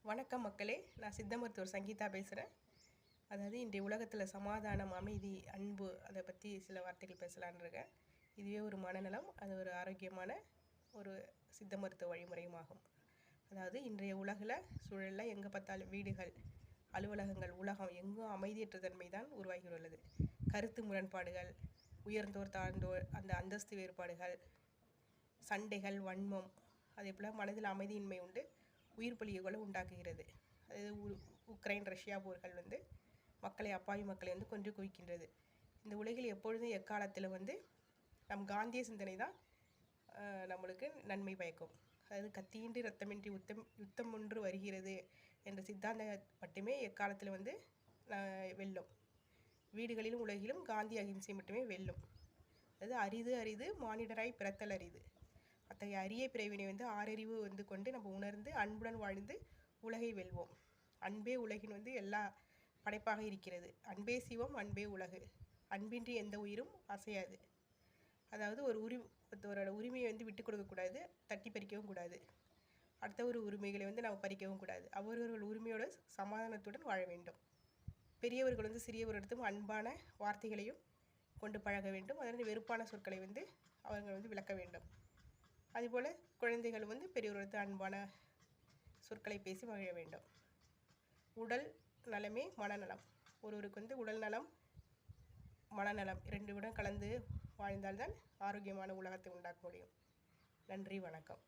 வணக்கம் மக்களே, நான் சித்த மருத்துவர் சங்கீதா பேசுகிறேன். அதாவது இன்றைய உலகத்தில் சமாதானம், அமைதி, அன்பு அதை பற்றி சில வார்த்தைகள் பேசலான்னு இருக்கேன். இதுவே ஒரு மனநலம், அது ஒரு ஆரோக்கியமான ஒரு சித்த மருத்துவ வழிமுறையுமாகும். அதாவது இன்றைய உலகில் சூழலில் எங்கே பார்த்தாலும் வீடுகள், அலுவலகங்கள், உலகம் எங்கும் அமைதியற்ற தன்மை தான் உருவாகியுள்ளது. கருத்து முரண்பாடுகள், உயர்ந்தோர் தாழ்ந்தோர், அந்த அந்தஸ்து வேறுபாடுகள், சண்டைகள், வன்மம், அதே போல் மனதில் அமைதியின்மை உண்டு, உயிர் பலிகளை உண்டாக்குகிறது. அதாவது உக்ரைன் ரஷ்யா போர்கள் மக்களை, அப்பாவி மக்களை கொன்று குவிக்கின்றது. இந்த உலகில் எப்பொழுதும் எக்காலத்தில் நம் காந்திய சிந்தனை தான் நம்மளுக்கு நன்மை பயக்கும். அதாவது கத்தியின்றி ரத்தமின்றி யுத்தம் ஒன்று வருகிறது என்ற சித்தாந்தம் மட்டுமே எக்காலத்தில் வெல்லும். வீடுகளிலும் உலகிலும் காந்தி அகிம்சை மட்டுமே வெல்லும். அதாவது அரிது அரிது மானிடராய் பிறத்தல் அரிது. அத்தகைய அரிய பிறவினை ஆறறிவு கொண்டு நம்ம உணர்ந்து அன்புடன் வாழ்ந்து உலகை வெல்வோம். அன்பே உலகின் எல்லா படைப்பாக இருக்கிறது. அன்பே சிவம், அன்பே உலகு. அன்பின்றி எந்த உயிரும் அசையாது. அதாவது ஒருத்தரோட உரிமையை விட்டு கொடுக்கக்கூடாது, தட்டி பறிக்கவும் கூடாது. அடுத்த ஒரு உரிமைகளை நாம் பறிக்கவும் கூடாது. அவரவர்கள் உரிமையோடு சமாதானத்துடன் வாழ வேண்டும். பெரியவர்கள் சிறியவரிடத்தும் அன்பான வார்த்தைகளையும் கொண்டு பழக வேண்டும். அதனால் வெறுப்பான சொற்களை அவர்கள் விளக்க வேண்டும். அதுபோல் குழந்தைகள் பெரியவர்களுக்கு அன்பான சொற்களை பேசி மகிழ வேண்டும். உடல் நலமே மனநலம். ஒருவருக்கு உடல் நலம், மனநலம் இரண்டு உடன் கலந்து வாழ்ந்தால்தான் ஆரோக்கியமான உலகத்தை உண்டாக்க முடியும். நன்றி, வணக்கம்.